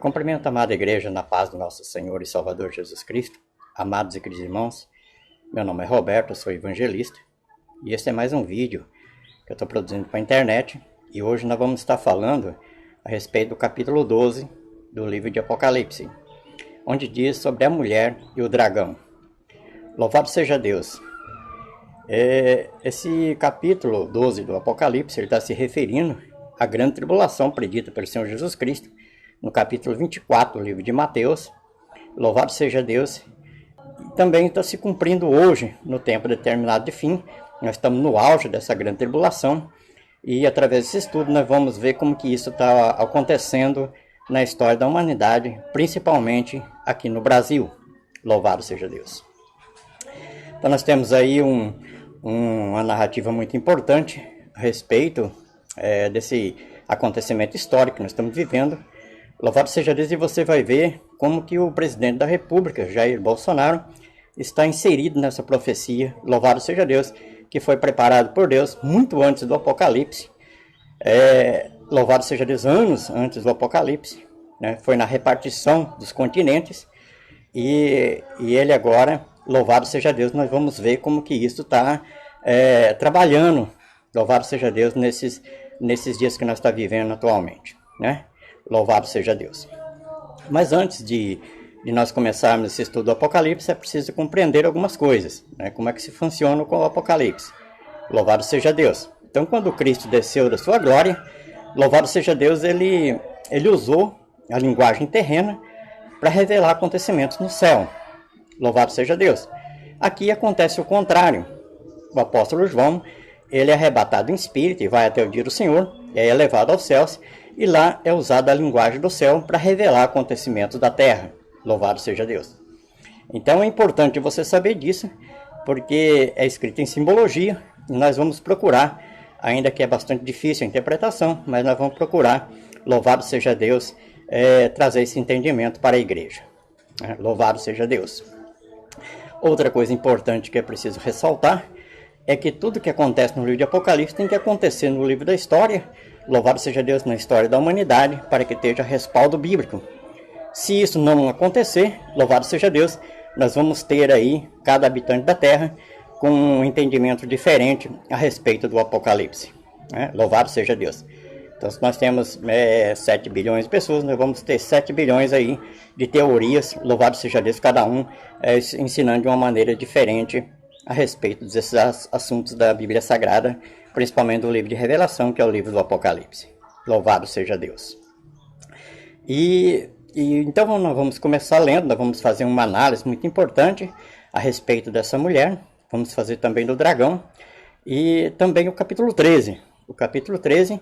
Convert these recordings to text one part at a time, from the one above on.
Cumprimento a amada igreja na paz do nosso Senhor e Salvador Jesus Cristo. Amados e queridos irmãos, meu nome é Roberto, eu sou evangelista e este é mais um vídeo que eu estou produzindo para a internet. E hoje nós vamos estar falando a respeito do capítulo 12 do livro de Apocalipse, onde diz sobre a mulher e o dragão. Louvado seja Deus! Esse capítulo 12 do Apocalipse ele está se referindo à grande tribulação predita pelo Senhor Jesus Cristo no capítulo 24 do livro de Mateus. Louvado seja Deus! E também está se cumprindo hoje, no tempo determinado de fim. Nós estamos no auge dessa grande tribulação e através desse estudo nós vamos ver como que isso está acontecendo na história da humanidade, principalmente aqui no Brasil. Louvado seja Deus! Então nós temos aí uma narrativa muito importante a respeito desse acontecimento histórico que nós estamos vivendo. Louvado seja Deus! E você vai ver como que o presidente da República, Jair Bolsonaro, está inserido nessa profecia. Louvado seja Deus! Que foi preparado por Deus muito antes do Apocalipse. Louvado seja Deus! Anos antes do Apocalipse, né? Foi na repartição dos continentes. E ele agora, louvado seja Deus, nós vamos ver como que isso está trabalhando. Louvado seja Deus nesses dias que nós estamos vivendo atualmente, né? Louvado seja Deus! Mas antes de nós começarmos esse estudo do Apocalipse, é preciso compreender algumas coisas, né? Como é que se funciona com o Apocalipse. Louvado seja Deus! Então, quando Cristo desceu da sua glória, louvado seja Deus, ele usou a linguagem terrena para revelar acontecimentos no céu. Louvado seja Deus! Aqui acontece o contrário. O apóstolo João, ele é arrebatado em espírito e vai até o dia do Senhor, e é elevado aos céus, e lá é usada a linguagem do céu para revelar acontecimentos da terra. Louvado seja Deus! Então é importante você saber disso, porque é escrito em simbologia, e nós vamos procurar, ainda que é bastante difícil a interpretação, mas nós vamos procurar, louvado seja Deus, trazer esse entendimento para a igreja. Louvado seja Deus! Outra coisa importante que é preciso ressaltar é que tudo que acontece no livro de Apocalipse tem que acontecer no livro da história, louvado seja Deus, na história da humanidade, para que esteja respaldo bíblico. Se isso não acontecer, louvado seja Deus, nós vamos ter aí cada habitante da terra com um entendimento diferente a respeito do Apocalipse, né? Louvado seja Deus! Então, se nós temos 7 bilhões de pessoas, nós vamos ter 7 bilhões aí de teorias, louvado seja Deus, cada um ensinando de uma maneira diferente a respeito desses assuntos da Bíblia Sagrada, principalmente do livro de Revelação, que é o livro do Apocalipse. Louvado seja Deus! Então nós vamos começar lendo, nós vamos fazer uma análise muito importante a respeito dessa mulher, vamos fazer também do dragão, e também o capítulo 13. O capítulo 13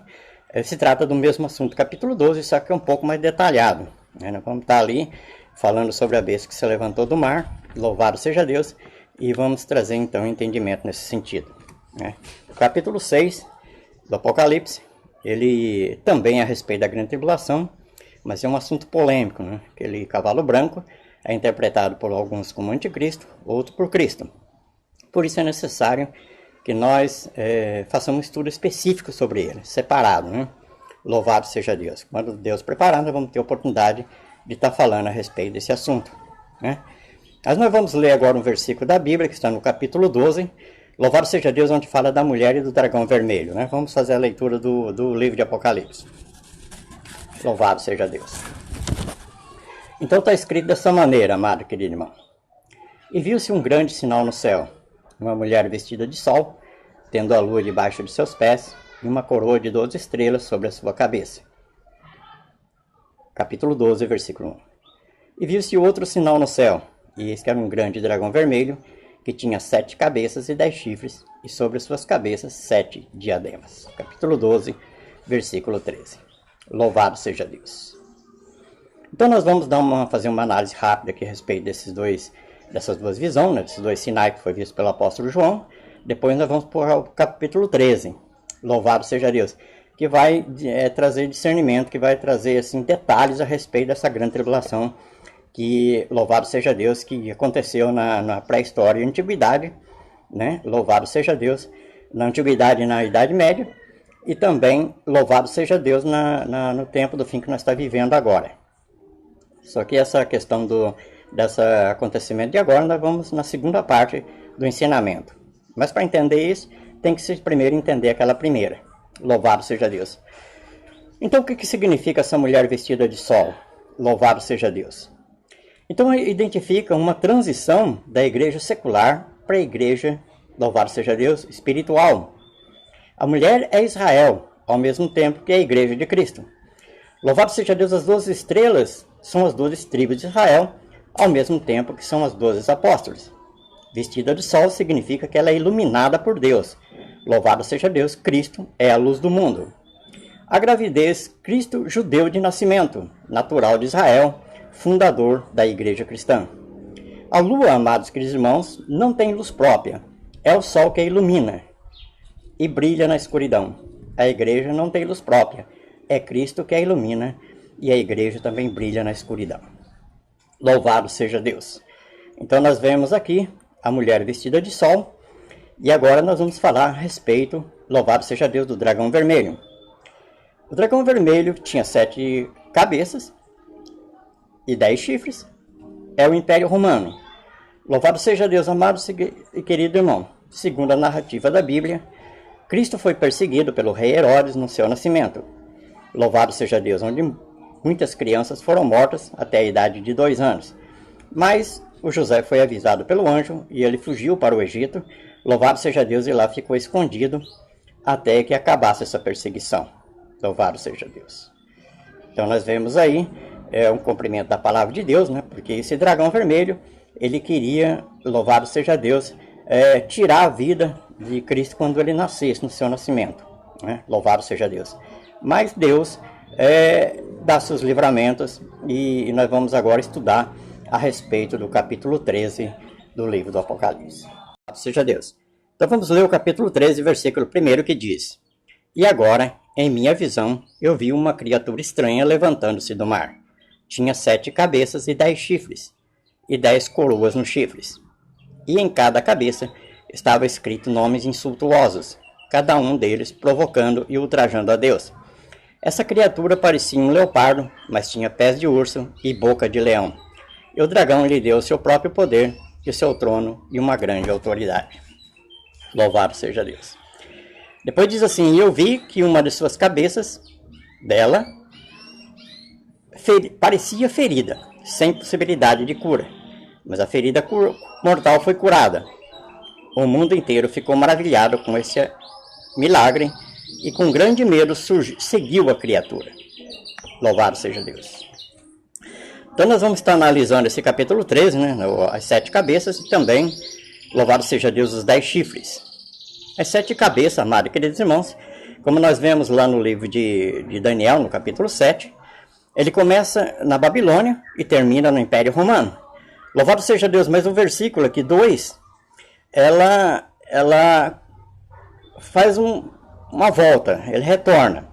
se trata do mesmo assunto do capítulo 12, só que é um pouco mais detalhado, né? Nós vamos estar ali falando sobre a besta que se levantou do mar, louvado seja Deus, e vamos trazer então entendimento nesse sentido, né? O capítulo 6 do Apocalipse, ele também é a respeito da grande tribulação, mas é um assunto polêmico, né? Aquele cavalo branco é interpretado por alguns como anticristo, outro por Cristo. Por isso é necessário que nós façamos um estudo específico sobre ele, separado, né? Louvado seja Deus! Quando Deus preparar, nós vamos ter a oportunidade de estar falando a respeito desse assunto, né? Mas nós vamos ler agora um versículo da Bíblia, que está no capítulo 12, louvado seja Deus, onde fala da mulher e do dragão vermelho, né? Vamos fazer a leitura do livro de Apocalipse. Louvado seja Deus! Então está escrito dessa maneira, amado querido irmão. E viu-se um grande sinal no céu, uma mulher vestida de sol, tendo a lua debaixo de seus pés, e uma coroa de 12 estrelas sobre a sua cabeça. Capítulo 12, versículo 1. E viu-se outro sinal no céu, e eis que era um grande dragão vermelho, que tinha 7 cabeças e 10 chifres, e sobre suas cabeças 7 diademas. Capítulo 12, versículo 13. Louvado seja Deus! Então nós vamos fazer uma análise rápida aqui a respeito dessas duas visões, né? Desses dois sinais que foi visto pelo apóstolo João. Depois nós vamos para o capítulo 13. Louvado seja Deus! Que vai trazer discernimento, que vai trazer assim, detalhes a respeito dessa grande tribulação, que, louvado seja Deus, que aconteceu na pré-história e antiguidade, né? Louvado seja Deus, na antiguidade e na Idade Média, e também louvado seja Deus no tempo do fim que nós estamos vivendo agora. Só que essa questão desse acontecimento de agora, nós vamos na segunda parte do ensinamento. Mas para entender isso, tem que se primeiro entender aquela primeira. Louvado seja Deus. Então o que significa essa mulher vestida de sol? Louvado seja Deus. Então identifica uma transição da igreja secular para a igreja, louvado seja Deus, espiritual. A mulher é Israel, ao mesmo tempo que é a igreja de Cristo. Louvado seja Deus, as 12 estrelas são as 12 tribos de Israel, ao mesmo tempo que são as 12 apóstolos. Vestida de sol significa que ela é iluminada por Deus. Louvado seja Deus, Cristo é a luz do mundo. A gravidez, Cristo judeu de nascimento, natural de Israel, fundador da igreja cristã. A lua, amados queridos irmãos, não tem luz própria. É o sol que a ilumina e brilha na escuridão. A igreja não tem luz própria. É Cristo que a ilumina e a igreja também brilha na escuridão. Louvado seja Deus. Então nós vemos aqui a mulher vestida de sol. E agora nós vamos falar a respeito, louvado seja Deus, do dragão vermelho. O dragão vermelho tinha 7 cabeças e 10 chifres. É o Império Romano. Louvado seja Deus, amado e querido irmão. Segundo a narrativa da Bíblia, Cristo foi perseguido pelo rei Herodes no seu nascimento. Louvado seja Deus, onde muitas crianças foram mortas até a idade de 2 anos. Mas o José foi avisado pelo anjo e ele fugiu para o Egito. Louvado seja Deus, e lá ficou escondido até que acabasse essa perseguição. Louvado seja Deus. Então nós vemos aí um cumprimento da palavra de Deus, né? Porque esse dragão vermelho, ele queria, louvado seja Deus, tirar a vida de Cristo quando ele nascesse, no seu nascimento, né? Louvado seja Deus. Mas Deus dá seus livramentos e nós vamos agora estudar a respeito do capítulo 13 do livro do Apocalipse. Louvado seja Deus. Então vamos ler o capítulo 13, versículo 1, que diz: E agora, em minha visão, eu vi uma criatura estranha levantando-se do mar. Tinha 7 cabeças e 10 chifres, e 10 coroas nos chifres. E em cada cabeça estava escrito nomes insultuosos, cada um deles provocando e ultrajando a Deus. Essa criatura parecia um leopardo, mas tinha pés de urso e boca de leão. E o dragão lhe deu o seu próprio poder, e o seu trono e uma grande autoridade. Louvado seja Deus. Depois diz assim: E eu vi que uma de suas cabeças dela parecia ferida, sem possibilidade de cura. Mas a ferida mortal foi curada. O mundo inteiro ficou maravilhado com esse milagre e com grande medo seguiu a criatura. Louvado seja Deus. Então nós vamos estar analisando esse capítulo 13, né, as 7 cabeças e também, louvado seja Deus, os 10 chifres. As 7 cabeças, amados e queridos irmãos, como nós vemos lá no livro de Daniel, no capítulo 7, ele começa na Babilônia e termina no Império Romano. Louvado seja Deus, mas o versículo aqui, 2, ela faz uma volta, ele retorna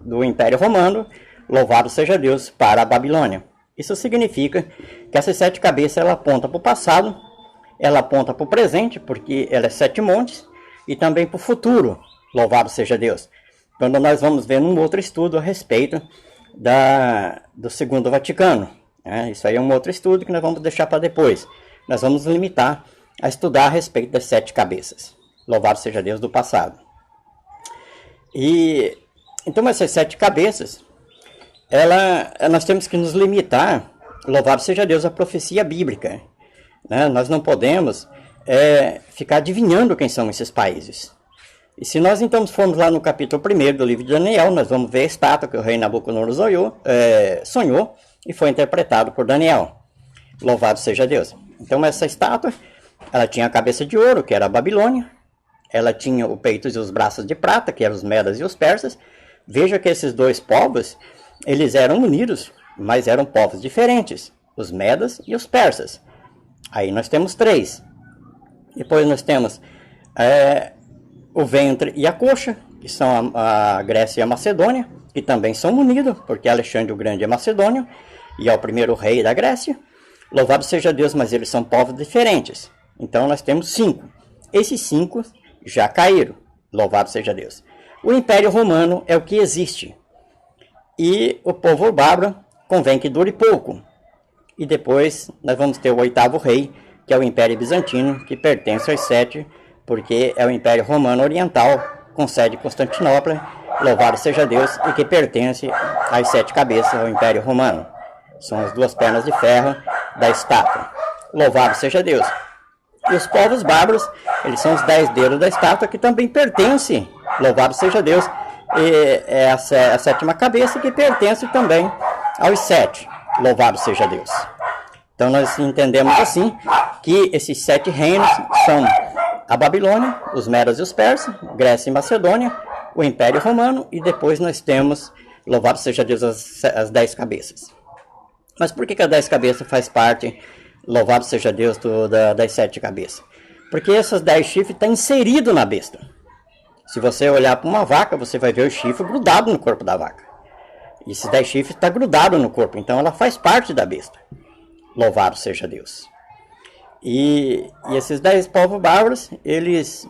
do Império Romano, louvado seja Deus, para a Babilônia. Isso significa que essas 7 cabeças ela aponta para o passado, ela aponta para o presente, porque ela é 7 montes, e também para o futuro, louvado seja Deus. Quando nós vamos ver num outro estudo a respeito do Segundo Vaticano. Isso aí é um outro estudo que nós vamos deixar para depois. Nós vamos limitar a estudar a respeito das 7 cabeças. Louvado seja Deus do passado. E então essas 7 cabeças, nós temos que nos limitar, louvado seja Deus, à profecia bíblica. Nós não podemos ficar adivinhando quem são esses países. E se nós então formos lá no capítulo 1 do livro de Daniel, nós vamos ver a estátua que o rei Nabucodonosor sonhou e foi interpretado por Daniel. Louvado seja Deus. Então essa estátua, ela tinha a cabeça de ouro, que era a Babilônia. Ela tinha o peito e os braços de prata, que eram os medas e os persas. Veja que esses dois povos, eles eram unidos, mas eram povos diferentes. Os medas e os persas. Aí nós temos 3. Depois nós temos o ventre e a coxa, que são a Grécia e a Macedônia, que também são unidos, porque Alexandre o Grande é macedônio, e é o primeiro rei da Grécia. Louvado seja Deus, mas eles são povos diferentes. Então nós temos 5. Esses 5 já caíram. Louvado seja Deus. O Império Romano é o que existe. E o povo bárbaro convém que dure pouco. E depois nós vamos ter o 8º rei, que é o Império Bizantino, que pertence aos 7, porque é o Império Romano Oriental, com sede em Constantinopla, louvado seja Deus, e que pertence às 7 cabeças ao Império Romano. São as 2 pernas de ferro da estátua. Louvado seja Deus. E os povos bárbaros, eles são os 10 dedos da estátua, que também pertence, louvado seja Deus, e é a 7ª cabeça, que pertence também aos 7. Louvado seja Deus. Então nós entendemos assim, que esses 7 reinos são a Babilônia, os Medos e os Persas, Grécia e Macedônia, o Império Romano, e depois nós temos, louvado seja Deus, as 10 cabeças. Mas por que as 10 cabeças faz parte, louvado seja Deus, das 7 cabeças? Porque essas 10 chifres estão inseridos na besta. Se você olhar para uma vaca, você vai ver o chifre grudado no corpo da vaca. E esses 10 chifres estão grudados no corpo, então ela faz parte da besta. Louvado seja Deus. E esses 10 povos bárbaros, eles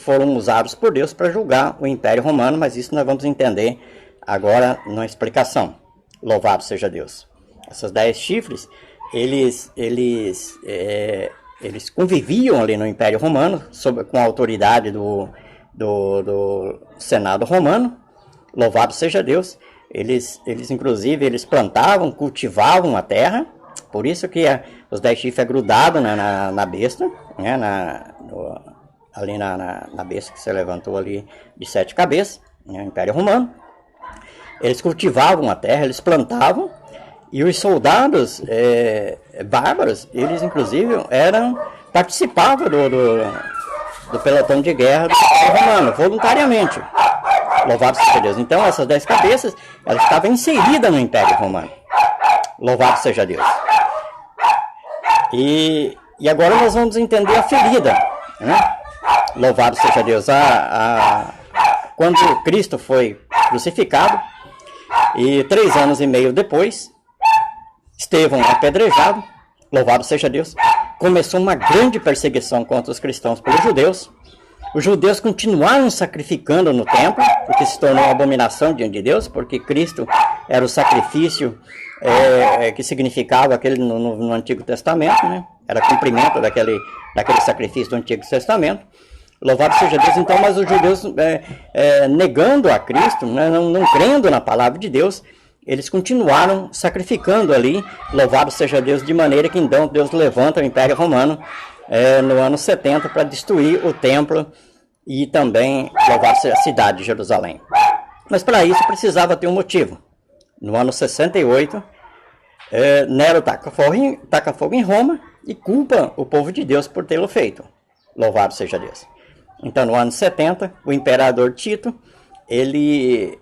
foram usados por Deus para julgar o Império Romano, mas isso nós vamos entender agora na explicação. Louvado seja Deus. Esses 10 chifres, eles conviviam ali no Império Romano, com a autoridade do Senado Romano. Louvado seja Deus. Eles inclusive, eles plantavam, cultivavam a terra. Por isso que os 10 chifres é grudado na besta, né, ali na besta que se levantou ali de 7 cabeças, né, Império Romano. Eles cultivavam a terra, eles plantavam, e os soldados bárbaros, eles inclusive participavam do pelotão de guerra do Império Romano, voluntariamente. Louvado seja Deus. Então essas 10 cabeças, elas estavam inseridas no Império Romano. Louvado seja Deus. E agora nós vamos entender a ferida, né? Louvado seja Deus. Quando Cristo foi crucificado, e 3 anos e meio depois, Estevão apedrejado, louvado seja Deus, começou uma grande perseguição contra os cristãos pelos judeus. Os judeus continuaram sacrificando no templo, porque se tornou uma abominação diante de Deus, porque Cristo era o sacrifício que significava aquele no Antigo Testamento, né? Era cumprimento daquele sacrifício do Antigo Testamento. Louvado seja Deus. Então, mas os judeus, negando a Cristo, né? não crendo na palavra de Deus, eles continuaram sacrificando ali, louvado seja Deus, de maneira que então Deus levanta o Império Romano no ano 70 para destruir o templo e também louvado seja a cidade de Jerusalém. Mas para isso precisava ter um motivo. No ano 68, Nero taca fogo em Roma e culpa o povo de Deus por tê-lo feito. Louvado seja Deus. Então, no ano 70, o imperador Tito, ele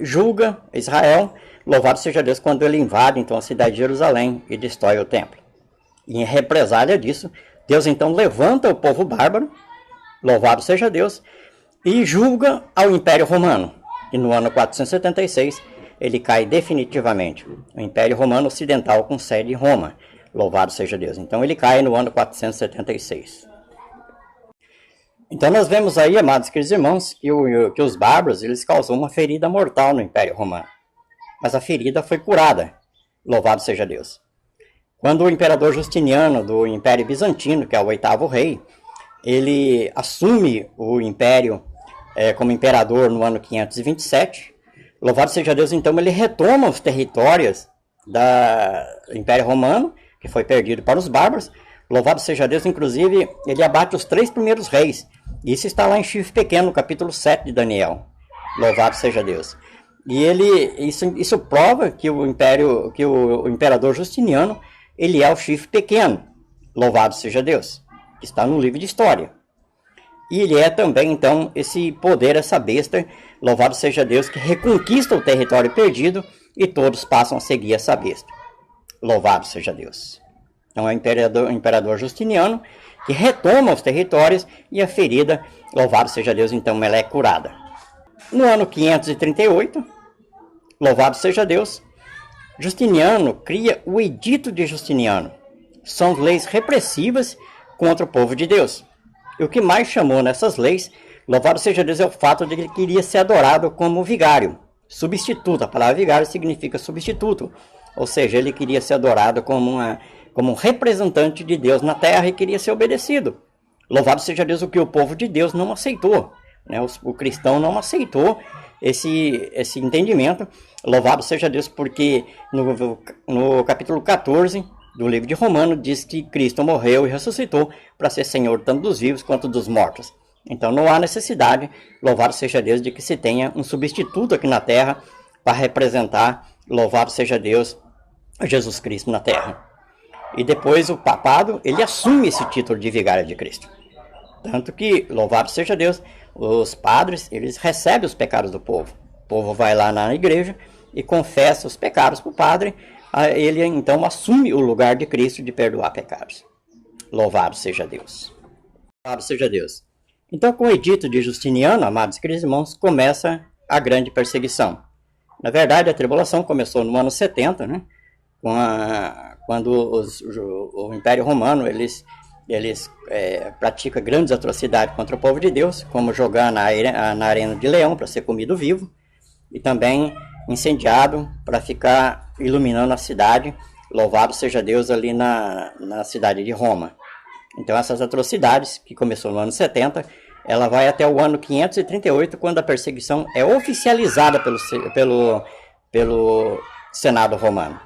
julga Israel, louvado seja Deus, quando ele invade então a cidade de Jerusalém e destrói o templo. E em represália disso, Deus então levanta o povo bárbaro, louvado seja Deus, e julga ao Império Romano. E no ano 476, ele cai definitivamente. O Império Romano Ocidental com sede em Roma, louvado seja Deus. Então ele cai no ano 476. Então nós vemos aí, amados queridos irmãos, que os bárbaros eles causam uma ferida mortal no Império Romano. Mas a ferida foi curada, louvado seja Deus. Quando o imperador Justiniano do Império Bizantino, que é o 8º rei, ele assume o império como imperador no ano 527, louvado seja Deus, então ele retoma os territórios do Império Romano, que foi perdido para os bárbaros. Louvado seja Deus, inclusive ele abate os 3 primeiros reis. Isso está lá em Chifre Pequeno, no capítulo 7 de Daniel. Louvado seja Deus. E isso prova que o imperador Justiniano, ele é o Chifre Pequeno. Louvado seja Deus. Que está no livro de história. E ele é também, então, esse poder, essa besta, louvado seja Deus, que reconquista o território perdido e todos passam a seguir essa besta. Louvado seja Deus. Então é o imperador Justiniano que retoma os territórios e a ferida, louvado seja Deus, então ela é curada. No ano 538, louvado seja Deus, Justiniano cria o Edito de Justiniano. São leis repressivas contra o povo de Deus. E o que mais chamou nessas leis, louvado seja Deus, é o fato de que ele queria ser adorado como vigário. substituto. A palavra vigário significa substituto, ou seja, ele queria ser adorado como um representante de Deus na terra e queria ser obedecido. Louvado seja Deus, o que o povo de Deus não aceitou, né? O cristão não aceitou esse entendimento. Louvado seja Deus, porque no capítulo 14 do livro de Romanos diz que Cristo morreu e ressuscitou para ser Senhor tanto dos vivos quanto dos mortos. Então não há necessidade, louvado seja Deus, de que se tenha um substituto aqui na terra para representar, louvado seja Deus, Jesus Cristo na terra. E depois o papado, ele assume esse título de vigário de Cristo. Tanto que, louvado seja Deus, os padres, eles recebem os pecados do povo. O povo vai lá na igreja e confessa os pecados para o padre. Ele então assume o lugar de Cristo de perdoar pecados. Louvado seja Deus. Louvado seja Deus. Então, com o edito de Justiniano, amados queridos irmãos, começa a grande perseguição. Na verdade, a tribulação começou no ano 70, né? Quando o Império Romano eles praticam grandes atrocidades contra o povo de Deus, como jogar na arena de leão para ser comido vivo, e também incendiado para ficar iluminando a cidade. Louvado seja Deus, ali na cidade de Roma. Então essas atrocidades, que começou no ano 70, ela vai até o ano 538, quando a perseguição é oficializada pelo Senado romano.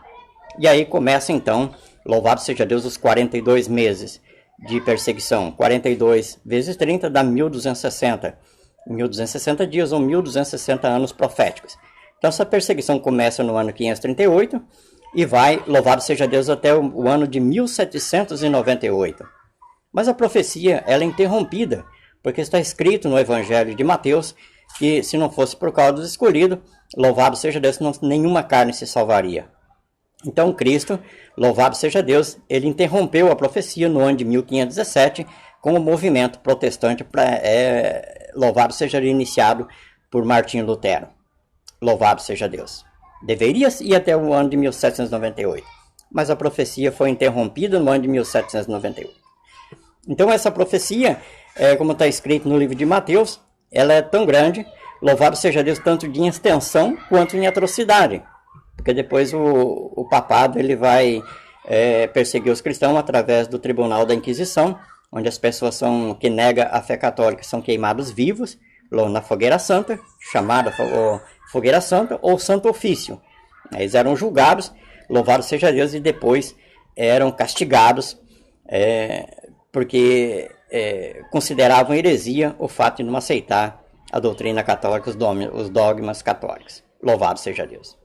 E aí começa então, louvado seja Deus, os 42 meses de perseguição. 42 vezes 30 dá 1260. 1260 dias ou 1260 anos proféticos. Então essa perseguição começa no ano 538 e vai, louvado seja Deus, até o ano de 1798. Mas a profecia ela é interrompida, porque está escrito no Evangelho de Mateus que se não fosse por causa dos escolhidos, louvado seja Deus, nenhuma carne se salvaria. Então Cristo, louvado seja Deus, ele interrompeu a profecia no ano de 1517 com o movimento protestante, louvado seja ele, iniciado por Martinho Lutero. Louvado seja Deus. Deveria ir até o ano de 1798, mas a profecia foi interrompida no ano de 1798. Então essa profecia, como está escrito no livro de Mateus, ela é tão grande, louvado seja Deus, tanto de extensão quanto em atrocidade. Porque depois o papado ele vai perseguir os cristãos através do Tribunal da Inquisição, onde as pessoas que negam a fé católica são queimados vivos na fogueira santa, chamada fogueira santa ou santo ofício. Eles eram julgados, louvado seja Deus, e depois eram castigados, porque consideravam heresia o fato de não aceitar a doutrina católica, os dogmas católicos. Louvado seja Deus.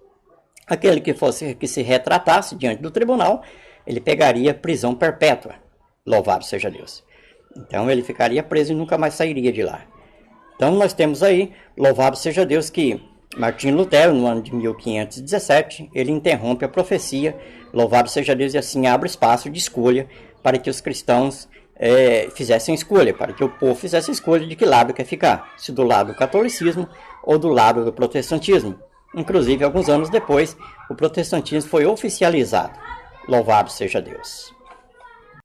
Aquele que se retratasse diante do tribunal, ele pegaria prisão perpétua. Louvado seja Deus. Então ele ficaria preso e nunca mais sairia de lá. Então nós temos aí, louvado seja Deus, que Martinho Lutero, no ano de 1517, ele interrompe a profecia, louvado seja Deus, e assim abre espaço de escolha para que os cristãos fizessem escolha, para que o povo fizesse escolha de que lado quer ficar, se do lado do catolicismo ou do lado do protestantismo. Inclusive, alguns anos depois, o protestantismo foi oficializado. Louvado seja Deus.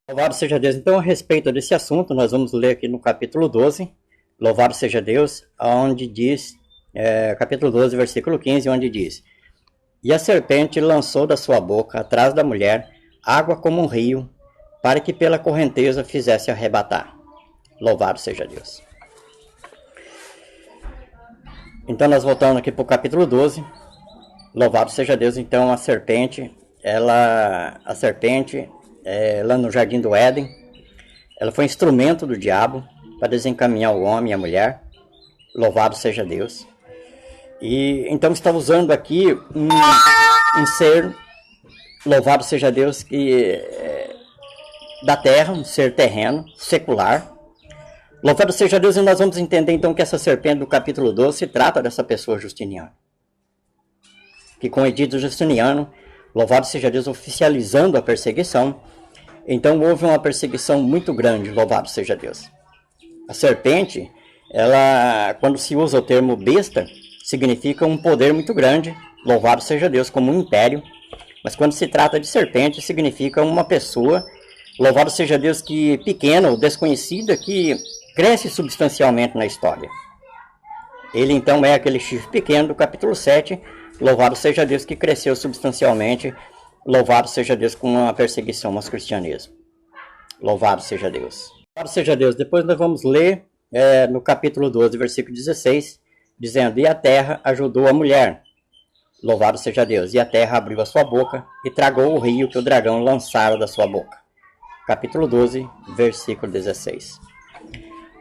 Louvado seja Deus. Então, a respeito desse assunto, nós vamos ler aqui no capítulo 12, louvado seja Deus, onde diz, capítulo 12, versículo 15, onde diz: E a serpente lançou da sua boca, atrás da mulher, água como um rio, para que pela correnteza fizesse arrebatar. Louvado seja Deus. Então nós voltamos aqui para o capítulo 12. Louvado seja Deus. Então a serpente, lá no jardim do Éden, ela foi instrumento do diabo para desencaminhar o homem e a mulher. Louvado seja Deus. E então está usando aqui um ser, louvado seja Deus, que da terra, um ser terreno, secular. Louvado seja Deus, e nós vamos entender então que essa serpente do capítulo 12 se trata dessa pessoa Justiniano. Que com o edito Justiniano, louvado seja Deus, oficializando a perseguição, então houve uma perseguição muito grande, louvado seja Deus. A serpente, quando se usa o termo besta, significa um poder muito grande, louvado seja Deus, como um império, mas quando se trata de serpente, significa uma pessoa, louvado seja Deus, que pequena ou desconhecida, que cresce substancialmente na história. Ele então é aquele chifre pequeno do capítulo 7, louvado seja Deus, que cresceu substancialmente, louvado seja Deus com uma perseguição aos cristianismo. Louvado seja Deus. Louvado seja Deus. Depois nós vamos ler no capítulo 12, versículo 16, dizendo: e a terra ajudou a mulher. Louvado seja Deus. E a terra abriu a sua boca e tragou o rio que o dragão lançara da sua boca. Capítulo 12, versículo 16.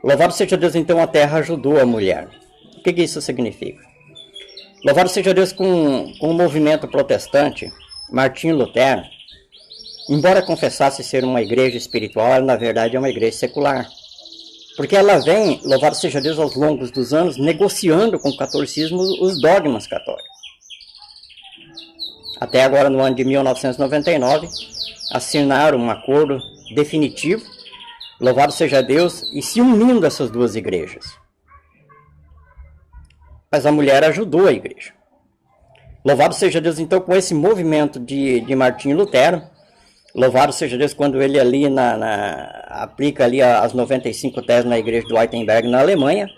Louvado seja Deus, então a terra ajudou a mulher. O que isso significa? Louvado seja Deus com o movimento protestante, Martinho Lutero, embora confessasse ser uma igreja espiritual, ela na verdade é uma igreja secular. Porque ela vem, louvado seja Deus, aos longos dos anos, negociando com o catolicismo os dogmas católicos. Até agora, no ano de 1999, assinaram um acordo definitivo, louvado seja Deus, e se unindo essas duas igrejas. Mas a mulher ajudou a igreja. Louvado seja Deus, então, com esse movimento de Martinho Lutero. Louvado seja Deus quando ele ali aplica ali as 95 teses na igreja de Wittenberg, na Alemanha.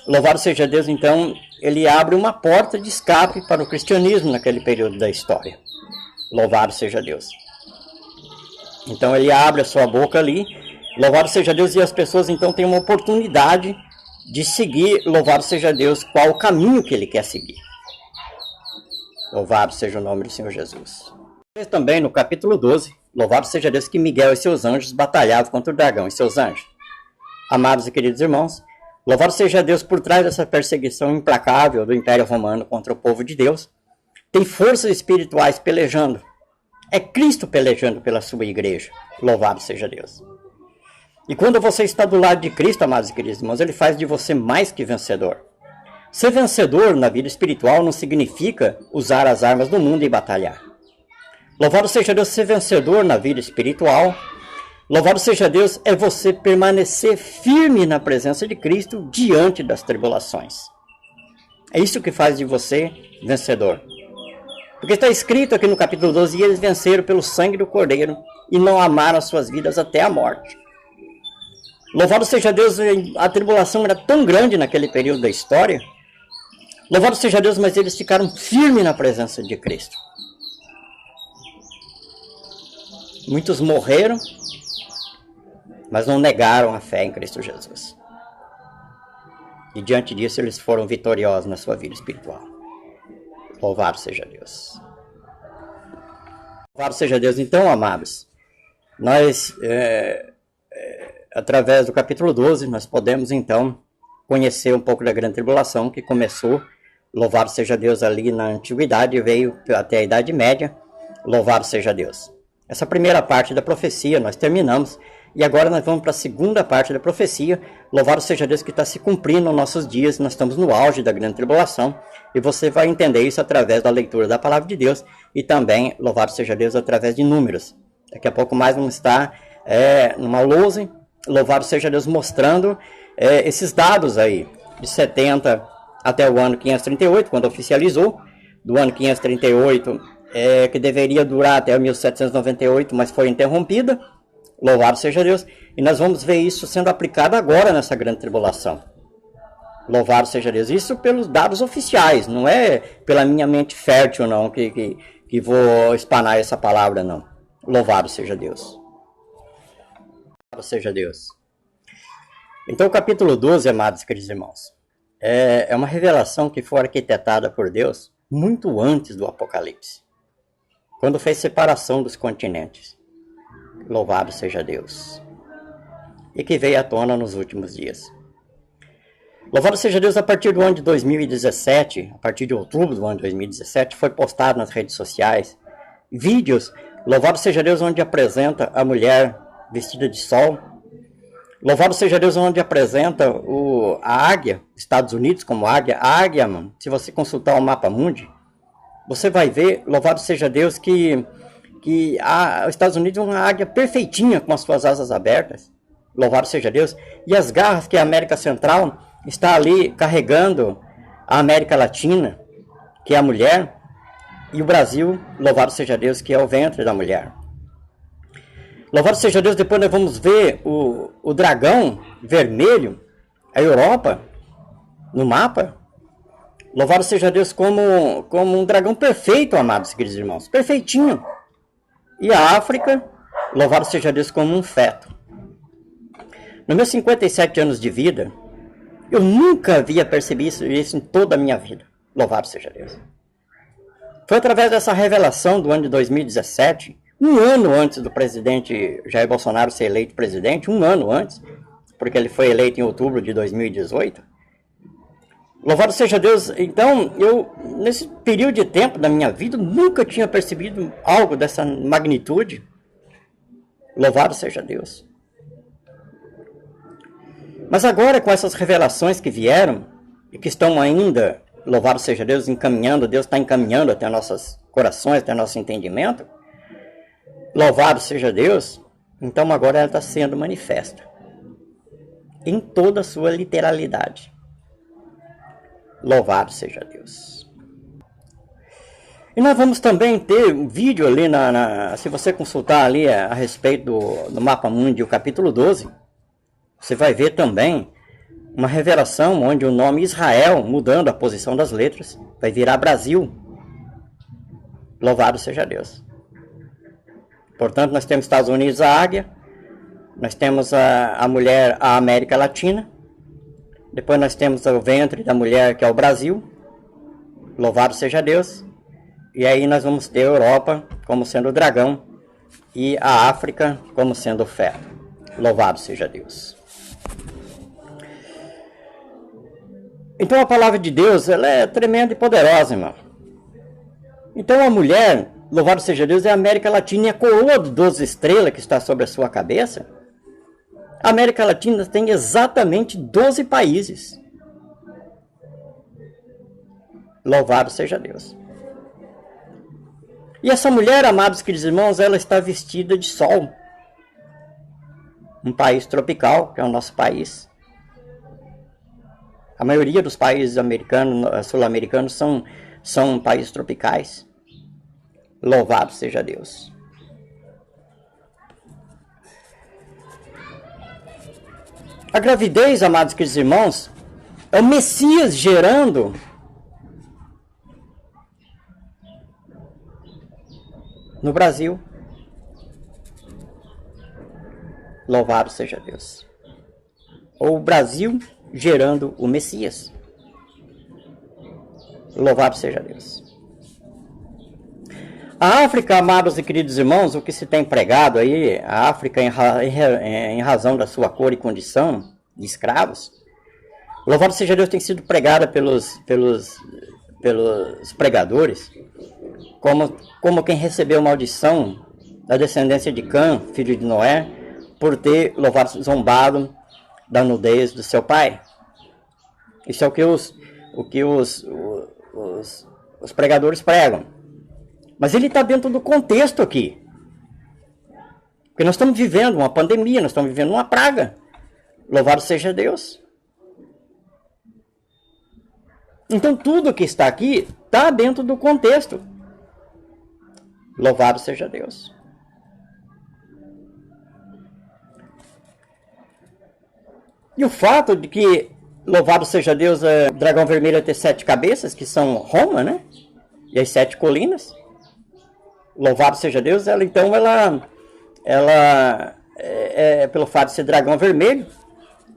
Louvado seja Deus, então, ele abre uma porta de escape para o cristianismo naquele período da história. Louvado seja Deus. Então ele abre a sua boca ali, louvado seja Deus, e as pessoas então têm uma oportunidade de seguir, louvado seja Deus, qual o caminho que ele quer seguir. Louvado seja o nome do Senhor Jesus. Também no capítulo 12, louvado seja Deus, que Miguel e seus anjos batalhavam contra o dragão e seus anjos. Amados e queridos irmãos, louvado seja Deus, por trás dessa perseguição implacável do Império Romano contra o povo de Deus, tem forças espirituais pelejando. É Cristo pelejando pela sua igreja. Louvado seja Deus. E quando você está do lado de Cristo, amados e queridos irmãos, ele faz de você mais que vencedor. Ser vencedor na vida espiritual não significa usar as armas do mundo e batalhar. Louvado seja Deus, ser vencedor na vida espiritual. Louvado seja Deus, é você permanecer firme na presença de Cristo diante das tribulações. É isso que faz de você vencedor. Porque está escrito aqui no capítulo 12, e eles venceram pelo sangue do Cordeiro e não amaram as suas vidas até a morte. Louvado seja Deus, a tribulação era tão grande naquele período da história. Louvado seja Deus, mas eles ficaram firmes na presença de Cristo. Muitos morreram, mas não negaram a fé em Cristo Jesus. E diante disso eles foram vitoriosos na sua vida espiritual. Louvado seja Deus. Louvado seja Deus. Então, amados, nós, através do capítulo 12, nós podemos, então, conhecer um pouco da grande tribulação que começou, louvado seja Deus, ali na antiguidade, veio até a Idade Média, louvado seja Deus. Essa primeira parte da profecia nós terminamos, e agora nós vamos para a segunda parte da profecia, louvado seja Deus, que está se cumprindo nos nossos dias, nós estamos no auge da grande tribulação, e você vai entender isso através da leitura da palavra de Deus, e também, louvado seja Deus, através de números. Daqui a pouco mais vamos estar numa lousa, louvado seja Deus, mostrando esses dados aí, de 70 até o ano 538, quando oficializou, do ano 538, que deveria durar até 1798, mas foi interrompida, louvado seja Deus, e nós vamos ver isso sendo aplicado agora nessa grande tribulação. Louvado seja Deus. Isso pelos dados oficiais, não é pela minha mente fértil, não, que vou espanar essa palavra, não. Louvado seja Deus. Louvado seja Deus. Então, o capítulo 12, amados e queridos irmãos, é uma revelação que foi arquitetada por Deus muito antes do Apocalipse, quando fez separação dos continentes. Louvado seja Deus. E que veio à tona nos últimos dias. Louvado seja Deus, a partir do ano de 2017, a partir de outubro do ano de 2017, foi postado nas redes sociais vídeos, louvado seja Deus, onde apresenta a mulher vestida de sol. Louvado seja Deus, onde apresenta a águia, Estados Unidos como águia. A águia, mano, se você consultar o mapa mundi, você vai ver, louvado seja Deus, que os Estados Unidos é uma águia perfeitinha com as suas asas abertas. Louvado seja Deus. E as garras que a América Central está ali carregando a América Latina, que é a mulher, e o Brasil, louvado seja Deus, que é o ventre da mulher. Louvado seja Deus, depois nós vamos ver o dragão vermelho, a Europa, no mapa. Louvado seja Deus como um dragão perfeito, amados queridos irmãos. Perfeitinho. E a África, louvado seja Deus como um feto. Nos meus 57 anos de vida, eu nunca havia percebido isso em toda a minha vida. Louvado seja Deus. Foi através dessa revelação do ano de 2017, um ano antes do presidente Jair Bolsonaro ser eleito presidente, um ano antes, porque ele foi eleito em outubro de 2018. Louvado seja Deus. Então, eu, nesse período de tempo da minha vida, nunca tinha percebido algo dessa magnitude. Louvado seja Deus. Mas agora, com essas revelações que vieram, e que estão ainda, louvado seja Deus, encaminhando, Deus está encaminhando até nossos corações, até nosso entendimento, louvado seja Deus, então agora ela está sendo manifesta, em toda a sua literalidade. Louvado seja Deus. E nós vamos também ter um vídeo ali, se você consultar ali a respeito do Mapa Mundi, o capítulo 12, você vai ver também uma revelação onde o nome Israel, mudando a posição das letras, vai virar Brasil. Louvado seja Deus. Portanto, nós temos Estados Unidos, a águia, nós temos a mulher, a América Latina, depois nós temos o ventre da mulher, que é o Brasil. Louvado seja Deus. E aí nós vamos ter a Europa como sendo o dragão e a África como sendo o feto. Louvado seja Deus. Então a palavra de Deus, ela é tremenda e poderosa, irmão. Então a mulher, louvado seja Deus, é a América Latina, e a coroa de 12 estrelas que está sobre a sua cabeça. A América Latina tem exatamente 12 países. Louvado seja Deus. E essa mulher, amados queridos irmãos, ela está vestida de sol. Um país tropical, que é o nosso país. A maioria dos países americanos, sul-americanos são países tropicais. Louvado seja Deus. A gravidez, amados queridos irmãos, é o Messias gerando no Brasil. Louvado seja Deus. Ou o Brasil gerando o Messias. Louvado seja Deus. A África, amados e queridos irmãos, o que se tem pregado aí, a África em razão da sua cor e condição de escravos, louvado seja Deus, tem sido pregada pelos pregadores como quem recebeu maldição da descendência de Cã, filho de Noé, por ter louvado, zombado da nudez do seu pai. Isso é o que os pregadores pregam. Mas ele está dentro do contexto aqui. Porque nós estamos vivendo uma pandemia, nós estamos vivendo uma praga. Louvado seja Deus. Então tudo que está aqui está dentro do contexto. Louvado seja Deus. E o fato de que, louvado seja Deus, o dragão vermelho ter 7 cabeças, que são Roma, né? E as 7 colinas. Louvado seja Deus, ela pelo fato de ser dragão vermelho,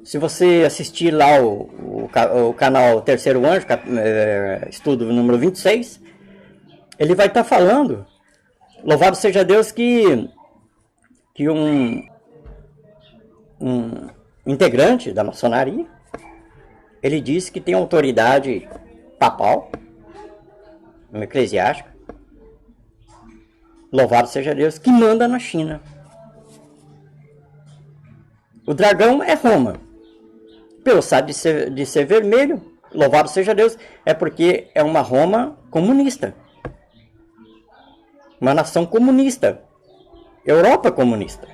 se você assistir lá o canal Terceiro Anjo, estudo número 26, ele vai estar falando, louvado seja Deus, que um integrante da maçonaria, ele disse que tem autoridade papal, eclesiástica, louvado seja Deus, que manda na China. O dragão é Roma. Pelo fato de ser vermelho, louvado seja Deus, é porque é uma Roma comunista. Uma nação comunista. Europa comunista.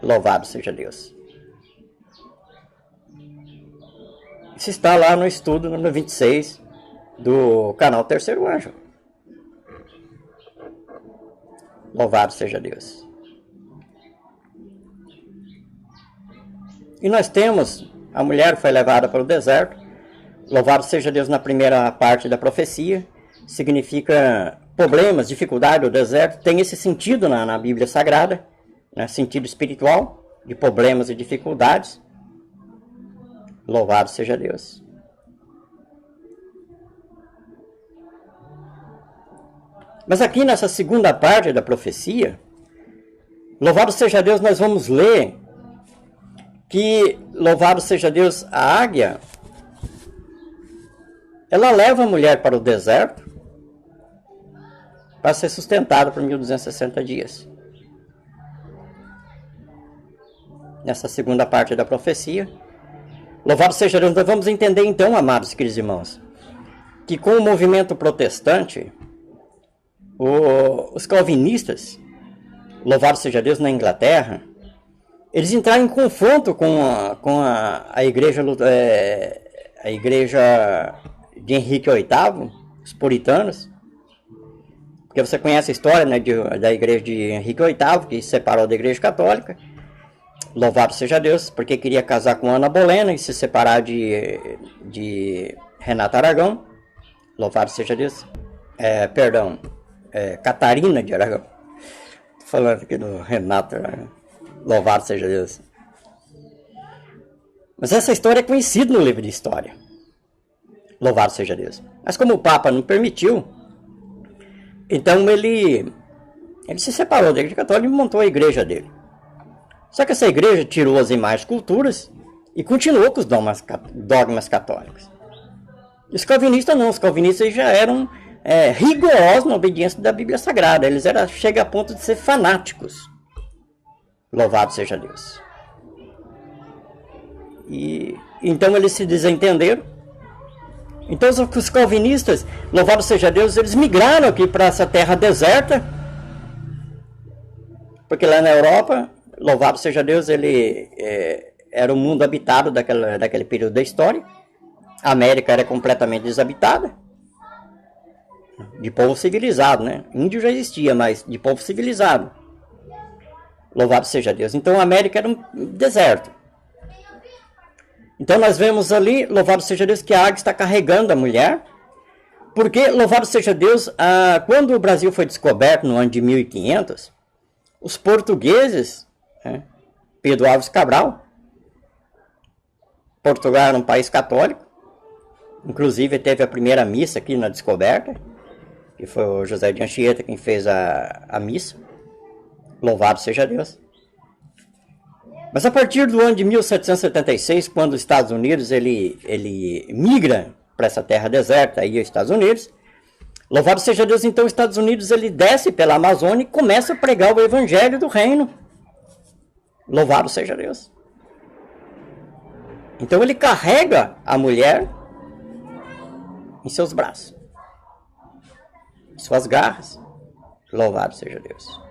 Louvado seja Deus. Isso está lá no estudo número 26 do canal Terceiro Anjo. Louvado seja Deus. E nós temos, a mulher foi levada para o deserto, Louvado seja Deus na primeira parte da profecia, significa problemas, dificuldade, o deserto, tem esse sentido na Bíblia Sagrada, né? Sentido espiritual, de problemas e dificuldades. Louvado seja Deus. Mas aqui nessa segunda parte da profecia, louvado seja Deus, nós vamos ler que, louvado seja Deus, a águia, ela leva a mulher para o deserto para ser sustentada por 1260 dias. Nessa segunda parte da profecia, louvado seja Deus, nós vamos entender então, amados queridos irmãos, que com o movimento protestante, os calvinistas, louvado seja Deus, na Inglaterra, eles entraram em confronto com a igreja de Henrique VIII, os puritanos, porque você conhece a história, né, da igreja de Henrique VIII, que se separou da igreja católica. Louvado seja Deus, porque queria casar com Ana Bolena e se separar de Renato Aragão. Louvado seja Deus. Catarina de Aragão. Estou falando aqui do Renato Aragão. Louvado seja Deus. Mas essa história é conhecida no livro de história. Louvado seja Deus. Mas como o Papa não permitiu, então ele se separou da igreja católica e montou a igreja dele. Só que essa igreja tirou as demais culturas e continuou com os dogmas católicos. E os calvinistas não, os calvinistas já eram rigorosos na obediência da Bíblia Sagrada. Eles chegam a ponto de ser fanáticos. Louvado seja Deus. E então eles se desentenderam. Então os calvinistas, louvado seja Deus, eles migraram aqui para essa terra deserta. Porque lá na Europa, louvado seja Deus, ele era o mundo habitado daquele período da história. A América era completamente desabitada. De povo civilizado, né? Índio já existia, mas de povo civilizado. Louvado seja Deus. Então a América era um deserto. Então nós vemos ali, louvado seja Deus, que a águia está carregando a mulher. Porque, louvado seja Deus, quando o Brasil foi descoberto no ano de 1500, os portugueses, Pedro Álvares Cabral, Portugal era um país católico, inclusive teve a primeira missa aqui na descoberta, que foi o José de Anchieta quem fez a missa. Louvado seja Deus. Mas a partir do ano de 1776, quando os Estados Unidos ele migra para essa terra deserta, aí os Estados Unidos, louvado seja Deus, então os Estados Unidos ele desce pela Amazônia e começa a pregar o evangelho do reino. Louvado seja Deus. Então ele carrega a mulher em seus braços, em suas garras. Louvado seja Deus.